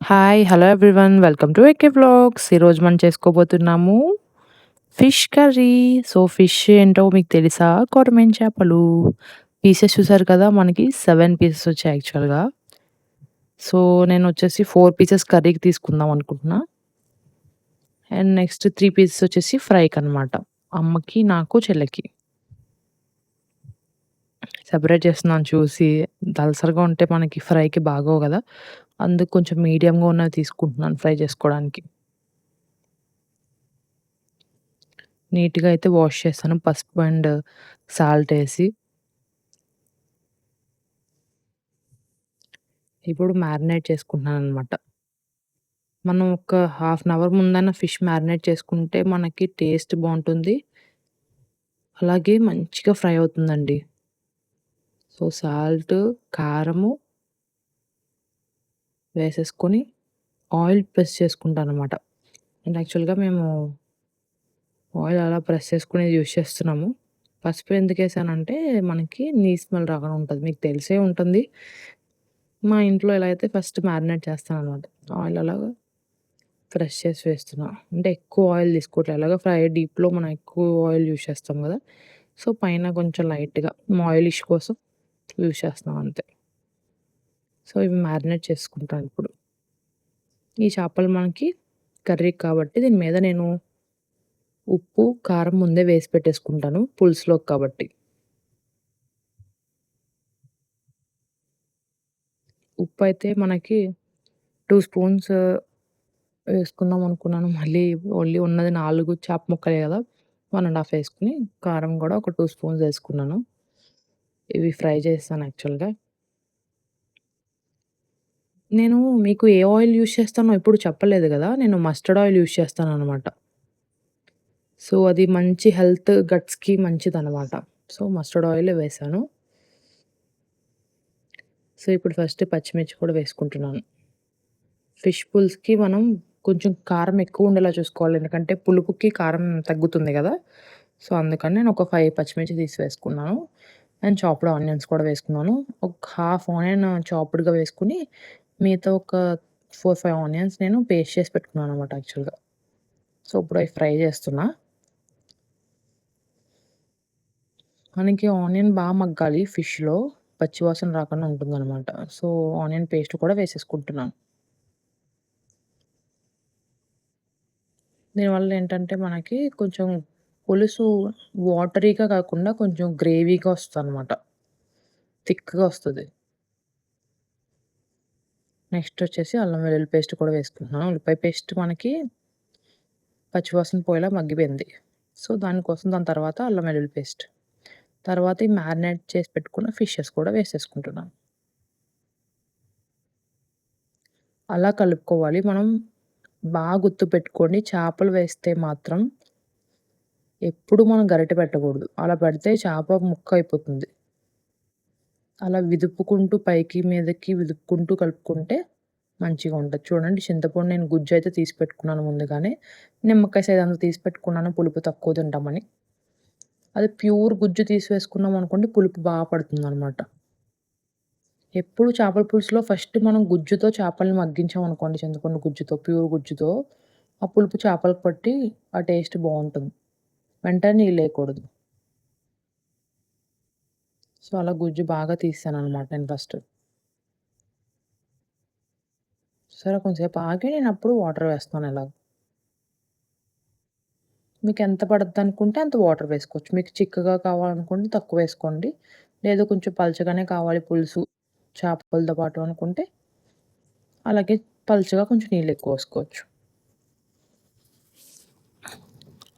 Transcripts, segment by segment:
Hi! Hello everyone. Welcome to AK vlogs. ఈరోజు మనం చేసుకోబోతున్నాము fish curry. Fish ఏంటో మీకు తెలుసా? కొరమేను చేపలు. పీసెస్ చూసారు కదా! మనకి 7 పీసెస్ వచ్చాయి యాక్చువల్‌గా. సో, నేనొచ్చేసి 4 పీసెస్ కర్రీకి తీసుకుందాం అనుకుంటున్నా. అండ్ నెక్స్ట్ 3 పీసెస్ వచ్చేసి ఫ్రైకనమాట. అమ్మకి, నాకు, చెల్లికి. సెపరేట్ చేస్తున్నాను చూసి. దళసరిగా ఉంటే మనకి ఫ్రైకి బాగోవు గదా! అందుకు కొంచెం మీడియంగా ఉన్నవి తీసుకుంటున్నాను ఫ్రై చేసుకోవడానికి. నీట్‌గా అయితే వాష్ చేశాను. పసుపు అండ్ సాల్ట్ ఏసి. ఇప్పుడు మ్యారినేట్ చేసుకుంటున్నాననమాట. మనం ఒక హాఫ్ అన్ అవర్ ముందన్న ఫిష్ మ్యారినేట్ చేసుకుంటే మనకి టేస్ట్ బావుంటుంది. అలాగే మంచిగా ఫ్రై అవుతుందండి. సాల్ట్, కారము వేసేసుకొని ఆయిల్ ప్రెస్ చేసుకుంటాననమాట. అండ్ యాక్చువల్‌గా మేము ఆయిల్ అలా ప్రెస్ చేసుకునేది యూజ్ చేస్తున్నాము. పసుపు ఎందుకేసానంటే మనకి నీసు స్మెల్ రాకుండా ఉంటది. మీకు తెలిసే ఉంటుంది. మా ఇంట్లో ఎలా అయితే ఫస్ట్ మ్యారినేట్ చేస్తాననమాట. ఆయిల్ అలాగా ప్రెస్ చేసి వేస్తున్నా. అంటే ఎక్కువ ఆయిల్ తీసుకోవట్లే. ఎలాగో ఫ్రై డీప్‌లో మనం ఎక్కువ ఆయిల్ యూజ్ చేస్తాం గదా! పైన కొంచెం లైట్‌గా ఆయిలిష్ కోసం యూజ్ చేస్తున్నాం అంతే. ఇవి మ్యారినేట్ చేసుకుంటాను ఇప్పుడు. ఈ చేపలు మనకి కర్రీకి కాబట్టి దీని మీద నేను ఉప్పు, కారం ముందే వేసి పెట్టేసుకుంటాను పులుసులోకి కాబట్టి. ఉప్పయితే మనకి 2 స్పూన్స్ వేసుకుందాం అనుకున్నాను. మళ్ళీ ఓన్లీ ఉన్నది 4 చేప ముక్కలే గదా! 1 ½ ఏసుకొని, కారం గూడా ఒక 2 స్పూన్స్ ఏసుకున్నాను. ఇవి ఫ్రై చేస్తాను యాక్చువల్‌గా. నేను మీకు ఏ ఆయిల్ యూజ్ చేస్తానో ఎప్పుడు చెప్పలేదు గదా! నేను మస్టర్డ్ ఆయిల్ యూజ్ చేస్తాననమాట. అది మంచి హెల్త్, గట్స్‌కి మంచిదనమాట. మస్టర్డ్ ఆయిలే వేశాను. ఇప్పుడు ఫస్ట్ పచ్చిమిర్చి కూడా వేసుకుంటున్నాను. ఫిష్ పులుసుకి మనం కొంచెం కారం ఎక్కువుండేలా చూసుకోవాలి. ఎందుకంటే పులుపుకి కారం తగ్గుతుంది గదా! అందుకని నేను ఒక 5 పచ్చిమిర్చి తీసి వేసుకున్నాను. అండ్ చాప్డ్ ఆనియన్స్ కూడా వేసుకున్నాను. ఒక హాఫ్ ఆనియన్ చాప్డ్‌గా వేసుకొని, మిగతా ఒక 4, 5 ఆనియన్స్ నేను పేస్ట్ చేసి పెట్టుకున్నాననమాట యాక్చువల్‌గా. ఇప్పుడు అవి ఫ్రై చేస్తున్నా. మనకి ఆనియన్ మగ్గాలి ఫిష్‌లో. పచ్చి వాసన రాకుండా ఉంటుందనమాట. ఆనియన్ పేస్ట్ కూడా వేసేసుకుంటున్నాను. దీనివల్ల ఏంటంటే మనకి కొంచెం పులుసు వాటరీగా కాకుండా కొంచెం గ్రేవీగా వస్తదనమాట. థిక్‌గా వస్తది. నెక్స్ట్ వచ్చేసి అల్లం వెల్లుల్లి పేస్ట్ కూడా వేసుకుంటున్నాను. ఉల్లిపాయ పేస్ట్ మనకి పచ్చివాసన పోయేలా మగ్గిపోయింది. దాని తర్వాత అల్లం వెల్లుల్లి పేస్ట్. తర్వాత ఈ మ్యారినేట్ చేసి పెట్టుకున్న ఫిషెస్ కూడా వేసేసుకుంటున్నాను. అలా కలుపుకోవాలి. మనం గుర్తుపెట్టుకోండి, చేపలు వేస్తే మాత్రం ఎప్పుడు మనం గరిటె పెట్టకూడదు. అలా పెడితే చేప ముక్క అయిపోతుంది. అలా విదుపుకుంటూ పైకి, మీదకి విదుపుకుంటూ కలుపుకుంటే మంచిగా ఉంటది. చూడండి, చింతపండు నేను గుజ్జయితే తీసి పెట్టుకున్నాను ముందుగానే. నిమ్మకాయ సైజంతా తీసి పెట్టుకున్నాను పులుపు తక్కువ తింటామని. అది ప్యూర్ గుజ్జు తీసి వేసుకున్నామనుకోండి పులుపు పడుతుందనమాట. ఎప్పుడు చేపల పులుసులో ఫస్ట్ మనం గుజ్జుతో చేపల్ని మగ్గించామనుకోండి, చింతపండు గుజ్జుతో, ప్యూర్ గుజ్జుతో, ఆ పులుపు చేపలకు పట్టి ఆ టేస్ట్ బావుంటుంది. వెంటనే నీళ్ళేయకూడదు. అలా గుజ్జు బాగా తీసేసాననమాట నేను ఫస్ట్. సరే, కొంచెంసేపు ఆగి నేనప్పుడు వాటర్ వేస్తాను ఇలాగ. మీకెంత పడద్దనుకుంటే అంత వాటర్ వేసుకోవచ్చు. మీకు చిక్కగా కావాలనుకుంటే తక్కువేసుకోండి. లేదు కొంచెం పలచగానే కావాలి పులుసు చేపలతో పాటు అనుకుంటే, అలాగే పలుచగా కొంచెం నీళ్ళెక్కువేసుకోవచ్చు.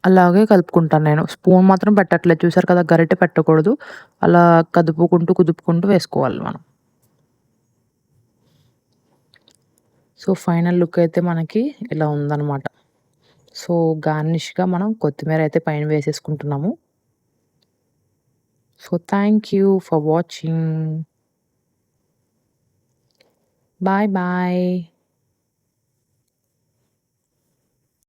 అలాగే కలుపుకుంటాను నేను. స్పూన్ మాత్రం పెట్టట్లేదు. చూసారు కదా! గరిటె పెట్టకూడదు. అలా కదుపుకుంటూ, కుదుపుకుంటూ వేసుకోవాలి మనం. ఫైనల్ లుక్ అయితే మనకి ఇలా ఉందనమాట. గార్నిష్‌గా మనం కొత్తిమీర అయితే పైన వేసేసుకుంటున్నాము. Thank you for watching. Bye bye.